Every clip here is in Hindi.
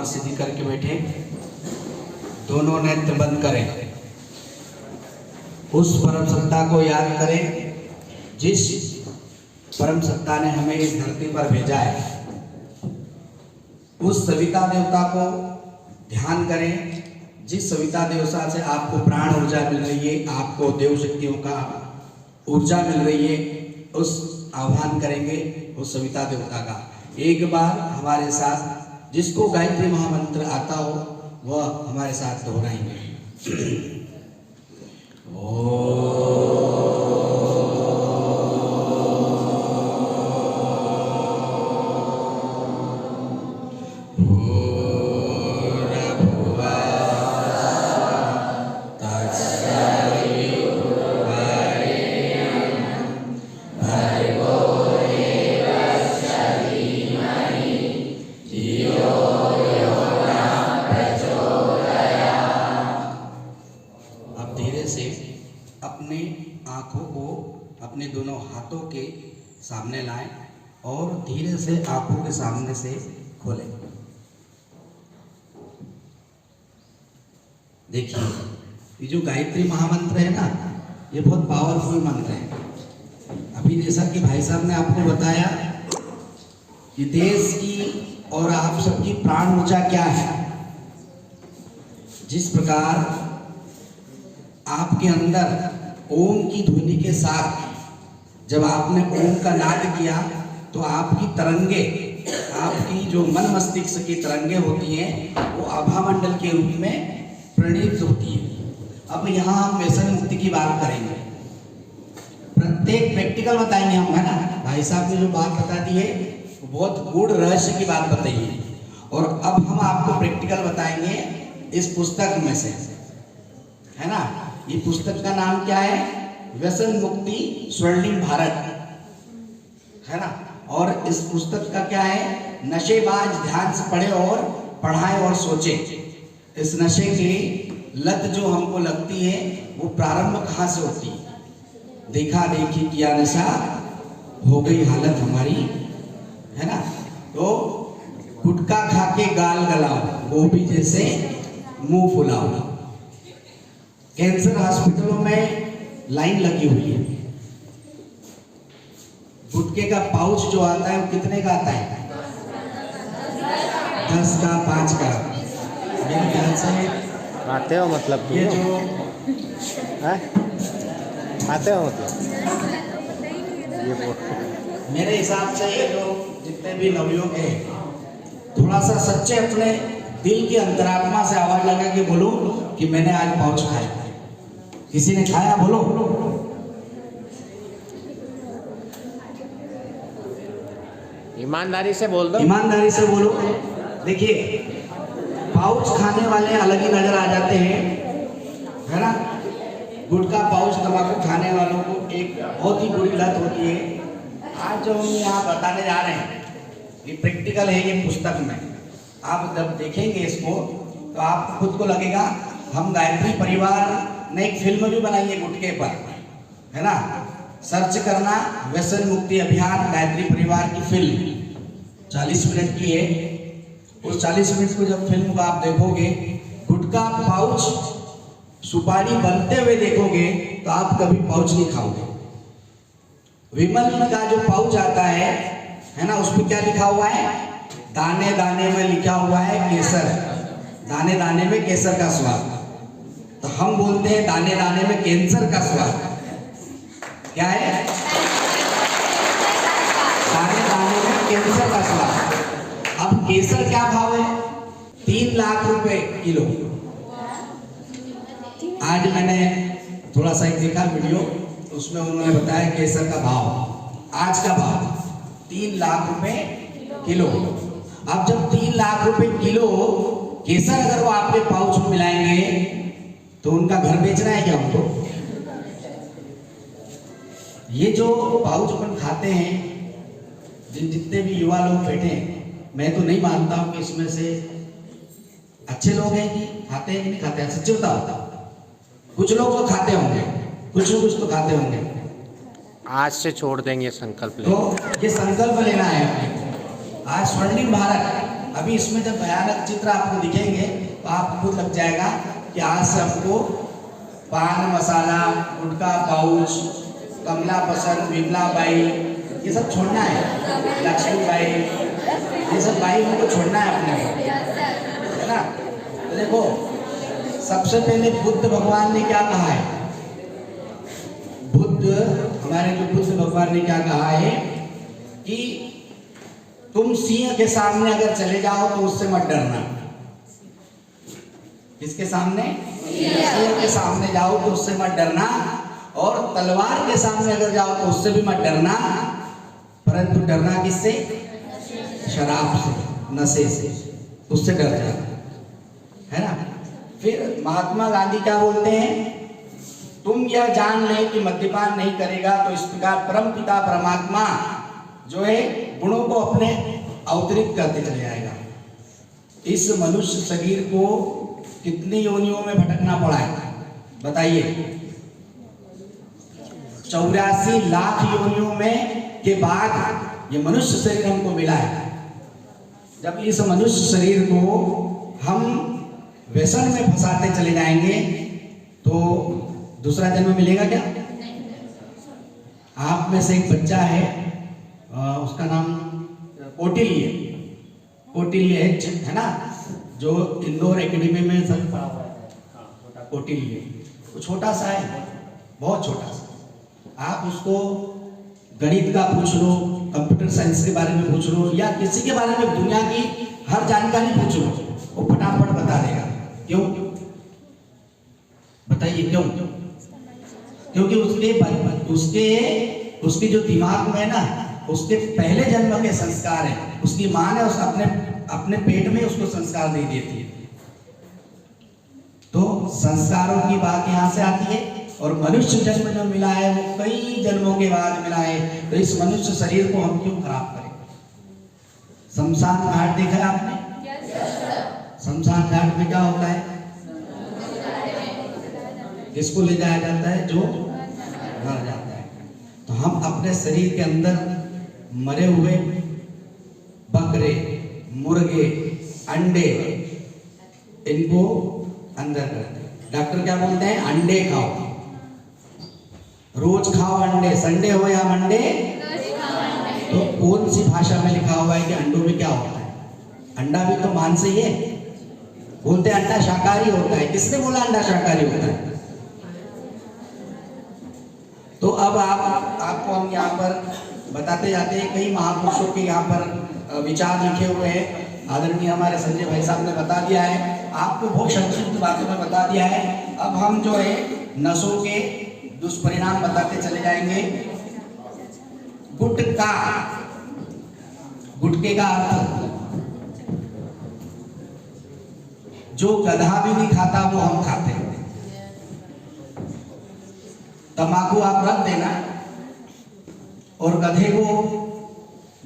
कमर सीधी करके बैठे, दोनों नेत्र बंद करें। उस परम सत्ता को याद करें जिस परम सत्ता ने हमें इस धरती पर भेजा है। उस सविता देवता को ध्यान करें जिस सविता देवता से आपको प्राण ऊर्जा मिल रही है, आपको देव शक्तियों का ऊर्जा मिल रही है। उस आह्वान करेंगे उस सविता देवता का। एक बार हमारे साथ जिसको गायत्री महामंत्र आता हो वह हमारे साथ दोहराएंगे। अपने आँखों को अपने दोनों हाथों के सामने लाएं और धीरे से आँखों के सामने से खोलें। देखिए, ये जो गायत्री महामंत्र है ना, ये बहुत पावरफुल मंत्र है। अभी जैसा कि भाई साहब ने आपको बताया कि देश की और आप सबकी प्राण ऊर्जा क्या है, जिस प्रकार आपके अंदर ओम की ध्वनि के साथ जब आपने ओम का नाद किया तो आपकी तरंगे, आपकी जो मन मस्तिष्क की तरंगे होती हैं वो आभामंडल के रूप में प्रणीत होती है। अब यहाँ हम व्यसन मुक्ति की बात करेंगे। प्रत्येक प्रैक्टिकल बताएंगे हम, है ना। भाई साहब ने जो बात बता दी है वो बहुत गूढ़ रहस्य की बात बताई है। और अब हम आपको प्रैक्टिकल बताएंगे इस पुस्तक में से, है ना। ये पुस्तक का नाम क्या है? व्यसन मुक्ति स्वर्णिम भारत, है ना। और इस पुस्तक का क्या है? नशेबाज ध्यान से पढ़े और पढ़ाए और सोचे। इस नशे की लत जो हमको लगती है वो प्रारंभ कहाँ से होती है? देखा देखी किया नशा हो गई हालत हमारी, है ना। तो गुटखा खा के गाल गलाओ, गोभी जैसे मुंह फुलाओ। कैंसर हॉस्पिटलों में लाइन लगी हुई है। गुटखे का पाउच जो आता है वो कितने का आता है? 10 का, 5 का। मेरे ख्याल से आते हो मतलब ये जो आते हो मतलब ये मेरे हिसाब से ये जो जितने भी नवयुवक हैं, थोड़ा सा सच्चे अपने दिल की अंतरात्मा से आवाज लगा के बोलो कि मैंने आज पाउच खाया। किसी ने खाया? बोलो। ईमानदारी से बोल दो, ईमानदारी से बोलो। देखिए, पाउच खाने वाले अलग ही नजर आ जाते हैं, है ना। गुटखा पाउच तंबाकू खाने वालों को एक बहुत ही बुरी लत होती है। आज जो हम यहाँ बताने जा रहे हैं ये प्रैक्टिकल है। ये पुस्तक में आप जब देखेंगे इसको तो आप खुद को लगेगा हम गायत्री परिवार ने एक फिल्म भी बनाई है गुटखे पर, है ना। सर्च करना व्यसन मुक्ति अभियान गायत्री परिवार की फिल्म 40 मिनट की है। उस 40 मिनट को जब फिल्म को आप देखोगे, गुटखा पाउच सुपारी बनते हुए देखोगे तो आप कभी पाउच नहीं खाओगे। विमल का जो पाउच आता है ना, उसमें क्या लिखा हुआ है? दाने दाने में लिखा हुआ है केसर, दाने दाने में केसर का स्वाद। तो हम बोलते हैं दाने दाने में कैंसर का स्वाद। क्या है? दाने दाने में कैंसर का स्वाद। अब केसर क्या भाव है? 3 लाख रुपए किलो। आज मैंने थोड़ा सा एक देखा वीडियो, उसमें उन्होंने बताया केसर का भाव, आज का भाव 3 लाख रुपए किलो। अब जब 3 लाख रुपए किलो केसर अगर वो आपके पाउच में मिलाएंगे तो उनका घर बेचना है क्या उनको? ये जो पाउच अपन खाते हैं, जितने भी युवा लोग बैठे हैं, मैं तो नहीं मानता हूं कि इसमें से अच्छे लोग हैं कि खाते हैं कि नहीं खाते हैं। सच्ची बताओ, कुछ लोग तो खाते होंगे, कुछ तो खाते होंगे। आज से छोड़ देंगे संकल्प ले। तो ये संकल्प लेना है। आज स्वर्णिम भारत अभी इसमें जब भयानक चित्र आपको दिखेंगे तो आपको लग जाएगा कि आज से हमको पान मसाला, गुटखा पाउच, कमला पसंद, विमला बाई, ये सब छोड़ना है, लक्ष्मी बाई, ये सब बाई हमको छोड़ना है अपने को, है ना। तो देखो, सबसे पहले बुद्ध भगवान ने क्या कहा है? हमारे जो बुद्ध भगवान ने क्या कहा है कि तुम सिंह के सामने अगर चले जाओ तो उससे मत डरना। किसके सामने? सिंह के सामने जाओ तो उससे मत डरना, और तलवार के सामने अगर जाओ तो उससे भी मत डरना, परंतु डरना किससे? शराब से, नशे से, उससे डर जाना, है ना। फिर महात्मा गांधी क्या बोलते हैं? तुम यह जान ले कि मद्यपान नहीं करेगा तो इस प्रकार परम पिता परमात्मा जो है गुणों को अपने अवतरित करते चले जाएगा। इस मनुष्य शरीर को कितनी योनियों में भटकना पड़ा है बताइए? 84 लाख योनियों में के बाद ये मनुष्य शरीर हमको मिला है। जब इस मनुष्य शरीर को हम व्यसन में फंसाते चले जाएंगे तो दूसरा जन्म मिलेगा क्या? आप में से एक बच्चा है, उसका नाम कौटिल्य है ना, जो इंदौर एकेडमी में सब पढ़ा हुआ है। कौटिल्य वो छोटा सा है, बहुत छोटा सा। आप उसको गणित का पूछ लो, कंप्यूटर साइंस के बारे में पूछ लो, या किसी के बारे में दुनिया की हर जानकारी पूछ लो, वो फटाफट बता देगा। क्यों बताइए? क्यों? क्योंकि उसके जो दिमाग में है ना, उसके पहले जन्म के संस्कार है। उसकी माँ ने अपने पेट में उसको संस्कार दे देती है। तो संस्कारों की बात यहाँ से आती है। और मनुष्य जन्म जो मिला है वो कई जन्मों के बाद मिला है। तो इस मनुष्य शरीर को हम क्यों खराब करें? शमशान घाट देखा है आपने? शमशान घाट में क्या होता है? किसको ले जाया जाता है? जो मर जाता है। तो हम अपने शरीर के अंदर मरे हुए बकरे, मुर्गे, अंडे, इनको अंदर करते हैं। डॉक्टर क्या बोलते हैं? अंडे खाओ, रोज खाओ अंडे, संडे हो या मंडे। तो कौन सी भाषा में लिखा हुआ है कि अंडों में क्या होता है? अंडा भी तो मांस ही है। बोलते हैं अंडा शाकाहारी होता है। किसने बोला अंडा शाकाहारी होता है? तो अब आपको हम यहाँ पर बताते जाते हैं, कई महापुरुषों के यहाँ पर विचार लिखे हुए हैं। आदरणीय हमारे संजय भाई साहब ने बता दिया है, आपको बहुत संक्षिप्त बातों में बता दिया है। अब हम जो है नशों के दुष्परिणाम बताते चले जाएंगे। गुटखा, गुटके का अर्थ जो गधा भी नहीं खाता वो हम खाते हैं। तंबाकू आप रख देना और गधे को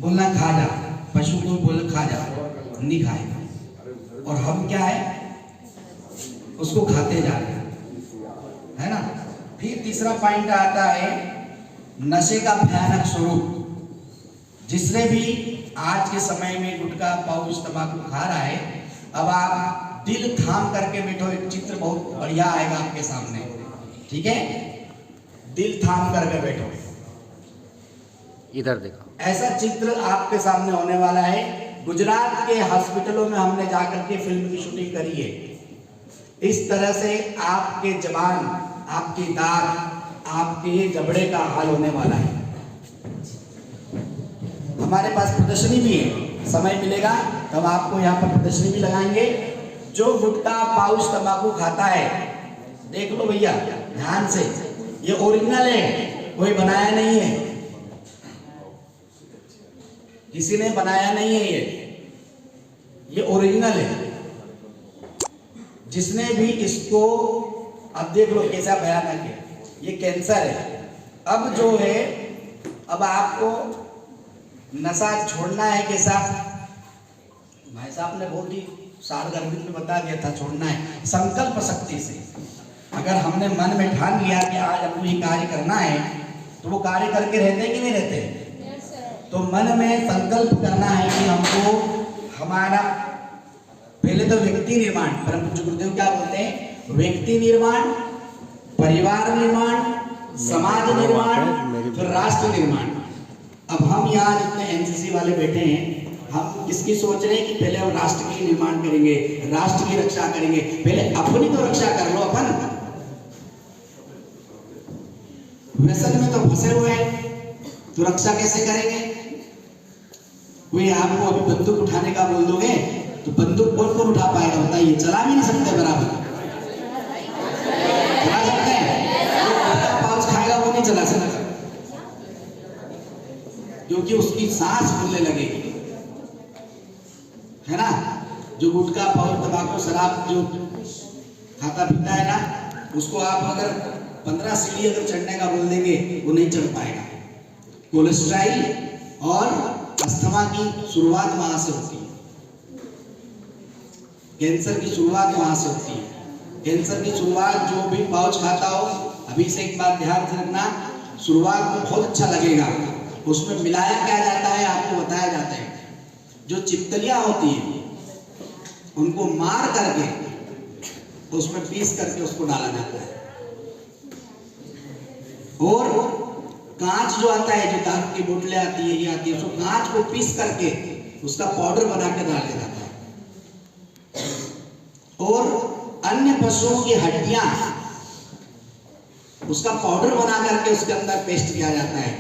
बोलना खा जा, पशु को बोलना खा जा, नहीं खाएगा। और हम क्या है? उसको खाते जा रहे हैं, है ना। फिर तीसरा पॉइंट आता है नशे का भयानक स्वरूप। जिसने भी आज के समय में गुटखा, पाउच, तंबाकू खा रहा है, अब आप दिल थाम करके बैठो। एक चित्र बहुत बढ़िया आएगा आपके सामने, ठीक है? दिल थाम करके बैठो, इधर देखो। ऐसा चित्र आपके सामने होने वाला है। गुजरात के हॉस्पिटलों में हमने जाकर के फिल्म की शूटिंग करी है। इस तरह से आपके जबान, आपकी दांत, आपके जबड़े का हाल होने वाला है। हमारे पास प्रदर्शनी भी है, समय मिलेगा तो हम आपको यहाँ पर प्रदर्शनी भी लगाएंगे। जो गुटखा, पाउच, तंबाकू खाता है, देख लो भैया ध्यान से, ये ओरिजिनल है, कोई बनाया नहीं है, किसी ने बनाया नहीं है। ये ओरिजिनल है। जिसने भी इसको, अब देख लो कैसा भयानक है, ये कैंसर है। अब जो है, अब आपको नशा छोड़ना है कैसा? भाई साहब ने बहुत ही सारगर्भित में बता दिया था, छोड़ना है संकल्प शक्ति से। अगर हमने मन में ठान लिया कि आज हमको ये कार्य करना है, तो वो कार्य करके रहते कि नहीं रहते? तो मन में संकल्प करना है कि हमको हमारा पहले तो व्यक्ति निर्माण, परम पूज्य गुरुदेव क्या बोलते हैं? व्यक्ति निर्माण, परिवार निर्माण, समाज निर्माण, फिर राष्ट्र निर्माण। अब हम यहाँ जितने एनसीसी वाले बैठे हैं, हम किसकी सोच रहे हैं कि पहले हम राष्ट्र की निर्माण करेंगे, राष्ट्र की रक्षा करेंगे। पहले अपनी तो रक्षा कर लो अपन। व्यसन में तो फंसे हुए हैं, तो रक्षा कैसे करेंगे? कोई आपको अभी बंदूक उठाने का बोल दोगे तो बंदूक कौन कौन उठा पाएगा बताइए? चला भी नहीं सकते बराबर। चला सकते हैं? जो गुटखा पाउच खाएगा वो नहीं चला सकता, क्योंकि उसकी सांस फूलने लगेगी, है ना। जो गुटखा पाउच तंबाकू शराब जो खाता पीता है ना, उसको आप अगर 15 सीढ़ी अगर चढ़ने का बोल देंगे वो नहीं चढ़ पाएगा। कोलेस्ट्रॉल और अस्थमा की शुरुआत वहां से होती है, कैंसर की शुरुआत वहां से होती है। कैंसर की शुरुआत जो भी पाउच खाता हो, अभी से एक बात ध्यान से रखना, शुरुआत में बहुत अच्छा लगेगा, उसमें मिलाया क्या जाता है आपको बताया जाता है। जो चिपकलियां होती है उनको मार करके उसमें पीस करके उसको डाला जाता है, और कांच जो आता है, जो दांत की बोतलें आती है, ये आती है, उसको कांच को पीस करके उसका पाउडर बना के डाला जाता है। और अन्य पशुओं की हड्डियां उसका पाउडर बना करके उसके अंदर पेस्ट किया जाता है।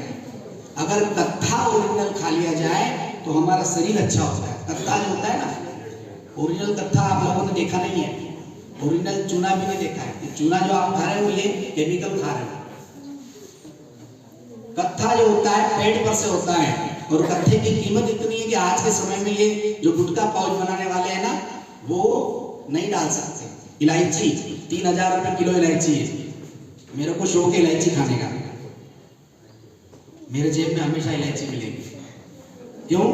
अगर कत्था ओरिजिनल खा लिया जाए तो हमारा शरीर अच्छा होता है। कत्था जो होता है ना, ओरिजिनल कत्था आप लोगों ने देखा नहीं है, ओरिजिनल चूना भी नहीं देखा है। चूना जो आप खा रहे हो ये केमिकल खा रहे हो। कत्था जो होता है पेट पर से होता है, और कत्थे की कीमत इतनी है कि आज के समय में ये जो गुटखा पाउच बनाने वाले हैं ना, वो नहीं डाल सकते। इलायची 3000 रुपए किलो इलायची है। मेरे को शौक है इलायची खाने का, मेरे जेब में हमेशा इलायची मिलेगी। क्यों?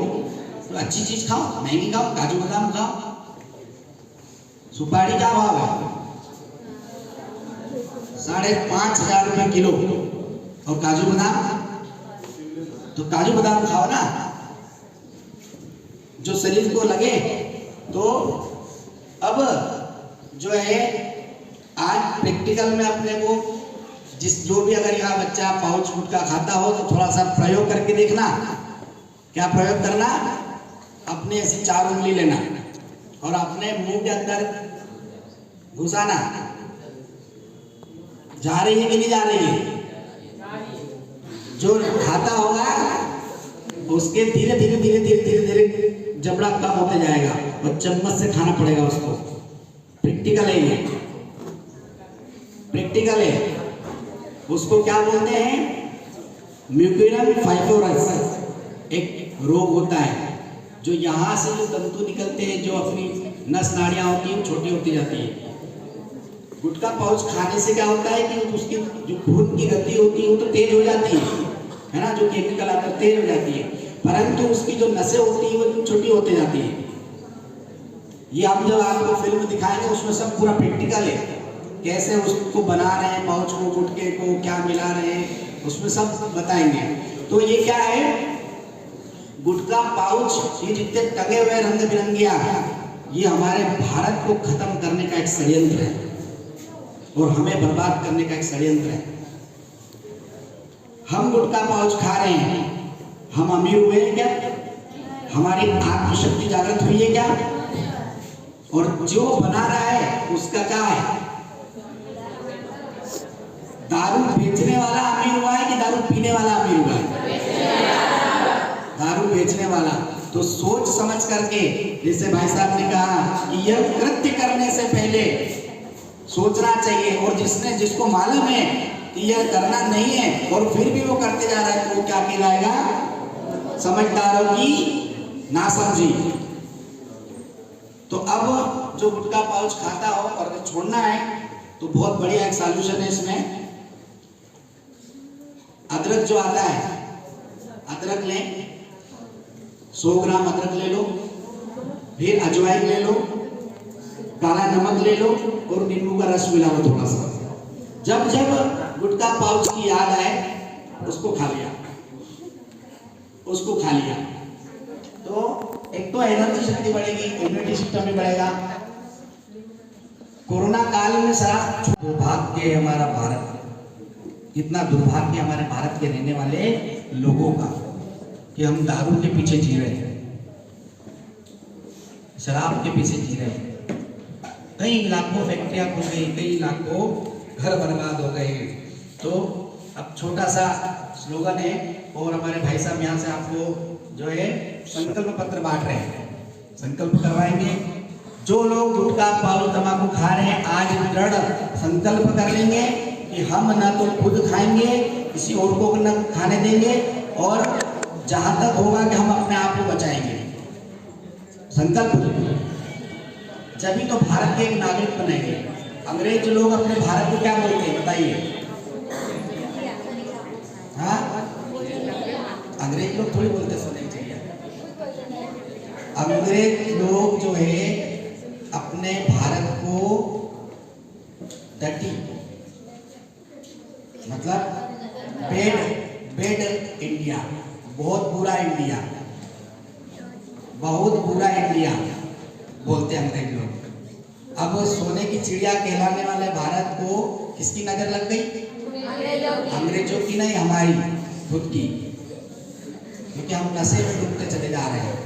तो अच्छी चीज खाओ, महंगी खाओ, काजू बादाम खाओ। सुपारी का भाव है 5,500 रुपए किलो, और काजू बादाम, तो काजू बादाम खाओ ना, जो शरीर को लगे। तो अब जो है आज प्रैक्टिकल में अपने को जो भी अगर यहाँ बच्चा पाउच गुटखा खाता हो तो थोड़ा सा प्रयोग करके देखना। क्या प्रयोग करना? अपने ऐसी 4 उंगली लेना और अपने मुंह के अंदर घुसाना। जा रही है कि नहीं जा रही है? जो खाता होगा उसके धीरे धीरे धीरे धीरे धीरे धीरे जबड़ा कम होते जाएगा, और चम्मच से खाना पड़ेगा उसको। प्रैक्टिकल है ये, प्रैक्टिकल है। उसको क्या बोलते हैं? म्यूकोरम फाइब्रोरस एक रोग होता है, जो यहाँ से जो तंतु निकलते हैं, जो अपनी नस नाड़ियाँ होती हैं छोटी होती जाती है। गुटखा पाउच खाने से क्या होता है कि उसकी जो खून की गति होती है वो तो तेज हो जाती है ना, जो केमिकल आता है तेज हो जाती है, परंतु उसकी जो नसें होती है वो छोटी होती जाती है। ये हम जब आपको फिल्म दिखाएंगे उसमें सब पूरा प्रैक्टिकल है, कैसे उसको बना रहे हैं, पाउच को, गुटखे को क्या मिला रहे हैं, उसमें सब बताएंगे। तो ये क्या है? गुटखा पाउच, ये जितने टंगे हुए रंग बिरंगिया, ये हमारे भारत को खत्म करने का एक षड्यंत्र है, और हमें बर्बाद करने का एक षड्यंत्र है। हम गुटखा पाउच खा रहे हैं, हम अमीर हुए हैं क्या? हमारी आत्मशक्ति जागृत हुई है क्या? और जो बना रहा है उसका क्या है? दारू बेचने वाला अमीर हुआ है कि दारू पीने वाला अमीर हुआ है? दारू बेचने वाला। तो सोच समझ करके, जैसे भाई साहब ने कहा कि यह कृत्य करने से पहले सोचना चाहिए, और जिसको मालूम है कि यह करना नहीं है और फिर भी वो करते जा रहा है, तो वो क्या कहलाएगा? समझदारों की नासमझी। तो अब जो गुटखा पाउच खाता हो और छोड़ना है तो बहुत बढ़िया एक सॉल्यूशन है इसमें। अदरक जो आता है, अदरक लें, 100 ग्राम अदरक ले लो, फिर अजवाइन ले लो, काला नमक ले लो, और नींबू का रस मिला लो थोड़ा सा। जब जब गुटखा पाउच की याद आए उसको खा लिया, उसको खा लिया। तो एक तो एनर्जी शक्ति बढ़ेगी, इम्यूनिटी सिस्टम भी बढ़ेगा। कोरोना काल में सारा दुर्भाग्य है हमारा भारत, कितना दुर्भाग्य हमारे भारत के रहने वाले लोगों का कि हम दारू के पीछे जी रहे हैं, शराब के पीछे जी रहे हैं। कई लाखों फैक्ट्रियां खुल गई, कई लाखों घर बर्बाद हो गए। तो अब छोटा सा स्लोगन है और हमारे भाई साहब यहाँ से आपको जो है संकल्प पत्र बांट रहे हैं, संकल्प करवाएंगे। जो लोग गुटखा पान तंबाकू खा रहे हैं आज दृढ़ संकल्प कर लेंगे कि हम न तो खुद खाएंगे, किसी और को न खाने देंगे, और जहां तक होगा कि हम अपने आप को बचाएंगे। संकल्प जब ही तो भारत के एक नागरिक बनेंगे। अंग्रेज लोग अपने भारत को क्या बोलते हैं बताइए? हाँ, अंग्रेज लोग थोड़ी बोलते, सुनने चाहिए। अंग्रेज लोग जो है अपने भारत को डटी, मतलब बेड इंडिया, बहुत बुरा इंडिया, बहुत बुरा इंडिया बोलते हैं अंग्रेज लोग। अब सोने की चिड़िया कहलाने वाले भारत को किसकी नजर लग गई? अंग्रेजों की नहीं, हमारी खुद की, क्योंकि हम नशे में डूबते चले जा रहे हैं।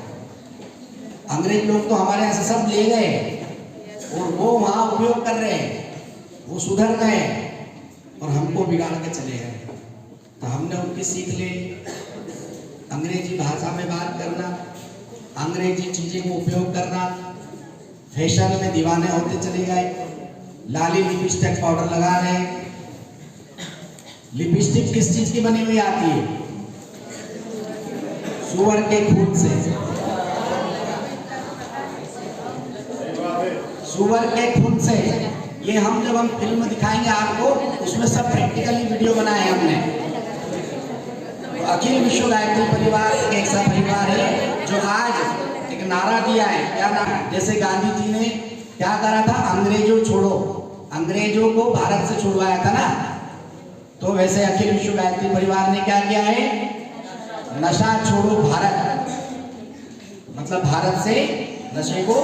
अंग्रेज लोग तो हमारे यहाँ से सब ले गए और वो वहाँ उपयोग कर रहे हैं, वो सुधर गए और हमको बिगाड़ के चले गए। तो हमने उनकी सीख ली, अंग्रेजी भाषा में बात करना, अंग्रेजी चीजें को उपयोग करना, फैशन में दीवाने होते चले गए, लाली लिपस्टिक पाउडर लगा रहे हैं। लिपस्टिक किस चीज की बनी हुई आती है? सुअर के खून से, सुअर के खून से। ये जब हम फिल्म दिखाएंगे आपको, उसमें सब प्रैक्टिकली वीडियो बनाए हमने। तो अखिल विश्व गायत्री परिवार एक ऐसा परिवार है जो आज एक नारा दिया है। क्या नारा? जैसे गांधी जी ने क्या करा था, अंग्रेजों छोड़ो, अंग्रेजों को भारत से छुड़वाया था ना, तो वैसे अखिल विश्व गायत्री परिवार ने क्या किया है? नशा छोड़ो भारत, मतलब भारत से नशे को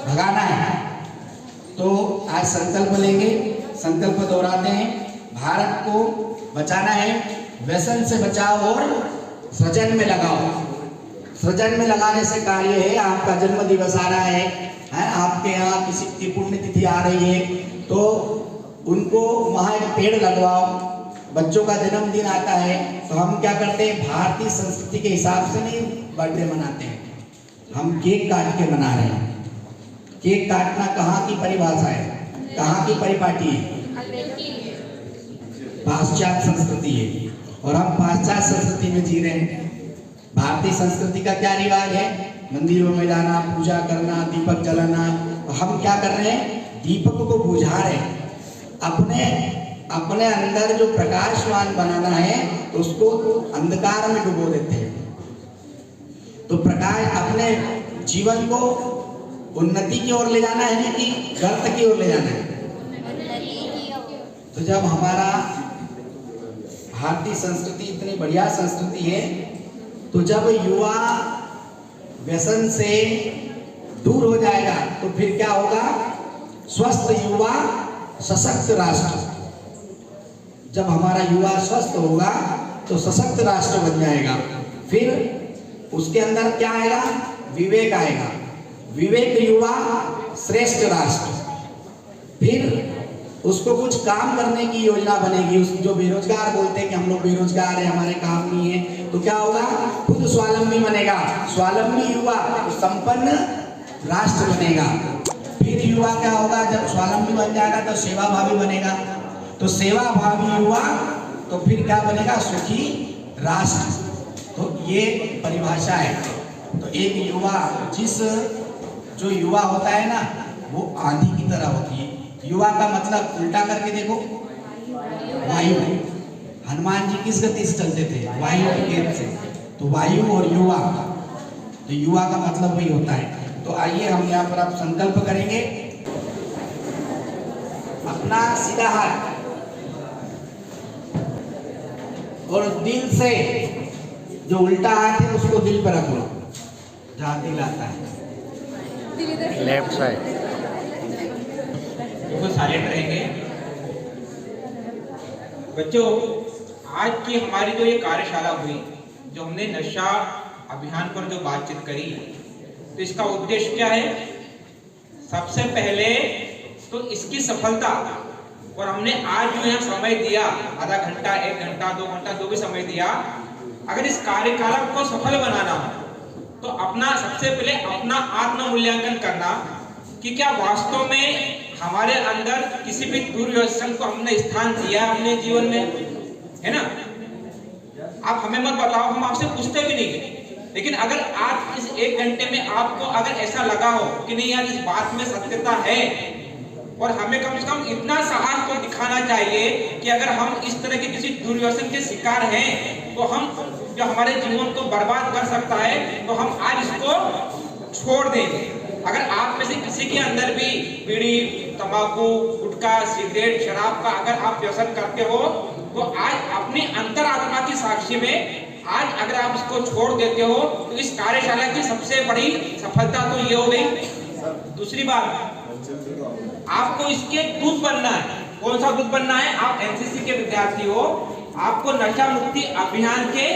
भगाना है। तो आज संकल्प लेंगे, संकल्प दोहराते हैं, भारत को बचाना है, व्यसन से बचाओ और सृजन में लगाओ। सृजन में लगाने से कार्य है, आपका जन्म दिवस आ रहा है, आपके यहाँ किसी की पुण्यतिथि आ रही है, तो उनको वहाँ एक पेड़ लगवाओ। बच्चों का जन्मदिन आता है तो हम क्या करते हैं? भारतीय संस्कृति के हिसाब से नहीं बर्थडे मनाते हैं, हम केक काट के मना रहे हैं। केक काटना कहाँ की परिभाषा है, कहाँ की परिपाटी है? पाश्चात्य संस्कृति है, और हम पाश्चात्य संस्कृति में जी रहे हैं। भारतीय संस्कृति का क्या रिवाज है? मंदिरों में जाना, पूजा करना, दीपक जलाना। तो हम क्या कर रहे हैं? दीपक को बुझा रहे हैं। अपने अंदर जो प्रकाशवान बनाना है तो उसको अंधकार में डुबो देते हैं। तो प्रकाश, अपने जीवन को उन्नति की ओर ले जाना है कि गर्त की ओर ले जाना है? तो जब हमारा भारतीय संस्कृति इतनी बढ़िया संस्कृति है, तो जब युवा व्यसन से दूर हो जाएगा तो फिर क्या होगा? स्वस्थ युवा सशक्त राष्ट्र। जब हमारा युवा स्वस्थ होगा तो सशक्त राष्ट्र बन जाएगा। फिर उसके अंदर क्या आएगा? विवेक आएगा। विवेक युवा श्रेष्ठ राष्ट्र। फिर उसको कुछ काम करने की योजना बनेगी। उस जो बेरोजगार बोलते हैं कि हम लोग बेरोजगार हैं, हमारे काम नहीं है, तो क्या होगा? खुद स्वावलंबी बनेगा। स्वावलंबी युवा संपन्न राष्ट्र बनेगा। फिर युवा क्या होगा? जब स्वावलंबी बन जाएगा तो सेवा भावी बनेगा। तो सेवा भावी युवा तो फिर क्या बनेगा? सुखी राष्ट्र। तो ये परिभाषा है। तो एक युवा, जो युवा होता है ना, वो आंधी की तरह होती है। युवा का मतलब उल्टा करके देखो, वायु। हनुमान जी किस गति से चलते थे? वायु की गेंद से। तो वायु और युवा, तो युवा का मतलब वही होता है। तो आइए हम यहाँ पर अब संकल्प करेंगे। अपना सीधा हाथ और दिल से, जो उल्टा हाथ है उसको दिल पर रख लो। याद दिलाता है। Left side. बिल्कुल साइलेंट रहेंगे। बच्चों, आज की हमारी जो ये कार्यशाला हुई, जो हमने नशा अभियान पर जो बातचीत करी, तो इसका उद्देश्य क्या है? सबसे पहले तो इसकी सफलता, और हमने आज जो यहाँ समय दिया, आधा घंटा, 1 घंटा, 2 घंटा, जो भी समय दिया, अगर इस कार्यकाल को सफल बनाना हो तो अपना सबसे पहले अपना आत्म मूल्यांकन करना कि क्या वास्तव में हमारे अंदर किसी भी दुर्व्यसन को हमने स्थान दिया अपने जीवन में, है ना? आप हमें मत बताओ, हम आपसे पूछते भी नहीं है, लेकिन अगर आज इस 1 घंटे में आपको अगर ऐसा लगा हो कि नहीं यार, इस बात में सत्यता है, और हमें कम से कम इतना साहस तो दिखाना चाहिए कि अगर हम इस तरह के किसी दुर्व्यसन के शिकार हैं, तो हम जो हमारे जीवन को बर्बाद कर सकता है, तो हम आज इसको छोड़ देंगे। अगर आप में से किसी के अंदर भी बीड़ी, तंबाकू, गुटखा, सिगरेट, शराब का अगर आप व्यसन करते हो, तो आज अपनी अंतरात्मा की साक्षी में आज अगर आप इसको छोड़ देते हो, तो इस कार्यशाला की सबसे बड़ी सफलता तो ये हो गई। दूसरी बात, आपको इसके दूत बनना है। कौन सा दूत बनना है? आप एनसीसी के विद्यार्थी हो, आपको नशा मुक्ति अभियान के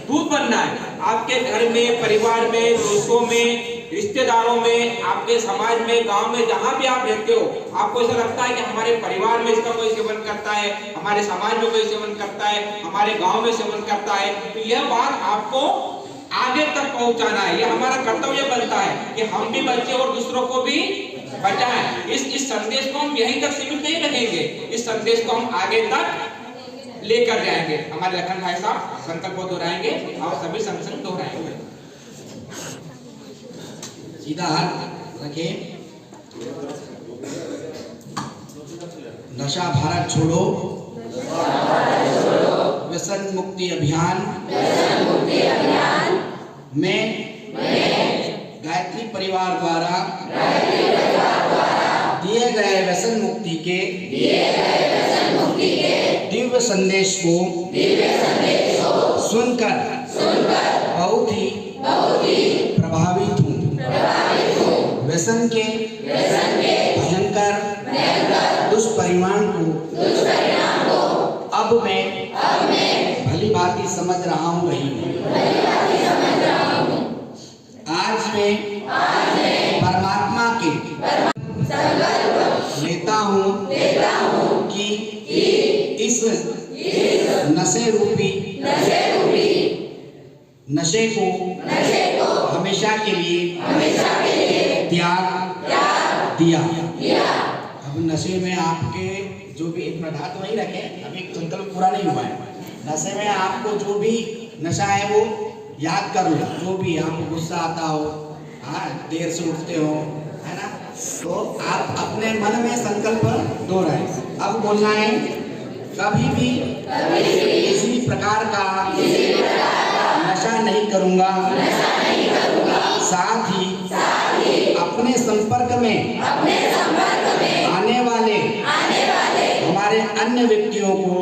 दूत बनना है। आपके घर में, परिवार में, दोस्तों में, रिश्तेदारों में, आपके समाज में, गांव में, जहां भी आप रहते हो, आपको ऐसा लगता है कि हमारे परिवार में इसका कोई सेवन करता है, हमारे समाज में कोई सेवन करता है, हमारे गांव में सेवन करता है, तो यह बात आपको आगे तक पहुंचाना है। यह हमारा कर्तव्य बनता है कि हम भी बचे और दूसरों को भी बचाएं। इस संदेश को हम यहीं तक सीमित नहीं रखेंगे, इस संदेश को हम आगे तक लेकर जाएंगे। हमारे लखन भाई साहब संकल्प दोहराएंगे और सभी संग संग दोहराएंगे। सीधा हाथ रखें। नशा भारत छोड़ो, व्यसन मुक्ति अभियान में गायत्री परिवार द्वारा दिए गए व्यसन मुक्ति के दिव्य संदेश को सुनकर बहुत ही प्रभावित हूँ। व्यसन के भयंकर दुष्परिणाम को अब मैं भली भांति समझ रहा हूँ। आज मैं परमात्मा के लेता हूँ कि इस नशे रूपी नशे को हमेशा के लिए त्याग दिया। अब नशे में आपके जो भी, एक मिनट हाथ वहीं रखें, अभी संकल्प पूरा नहीं हुआ है। नशे में आपको जो भी नशा है वो याद कर लो। जो भी आपको गुस्सा आता हो, हाँ, देर से उठते हो, है ना, तो आप अपने मन में संकल्प दोहराएं। अब बोलना है, कभी भी किसी प्रकार का नशा नहीं करूंगा। साथ ही अपने संपर्क में आने वाले हमारे अन्य व्यक्तियों को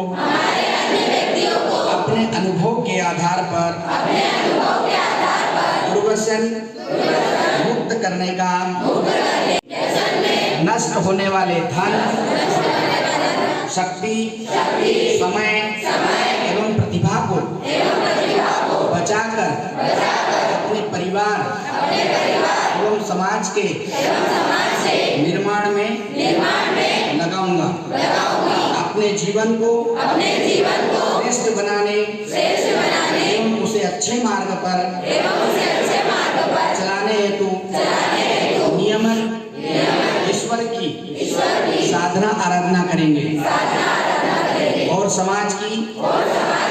अपने अनुभव के आधार पर दुर्व्यसन मुक्त करने का, नष्ट होने वाले धन, शक्ति, समय एवं प्रतिभा को बचाकर अपने परिवार एवं समाज के निर्माण में लगाऊंगा। अपने जीवन को श्रेष्ठ बनाने एवं उसे अच्छे मार्ग पर चलाने हेतु नियमित ईश्वर की साधना आराधना करेंगे और समाज की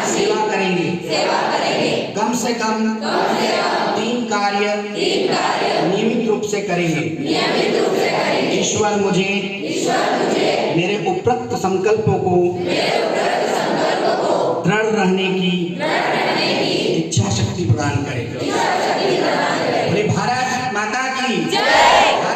सेवा करेंगे। कम से कम 3 कार्य नियमित रूप से करेंगे। ईश्वर मुझे मेरे उपरोक्त संकल्पों को दृढ़ रहने की इच्छा शक्ति प्रदान करे। भारत माता की जय।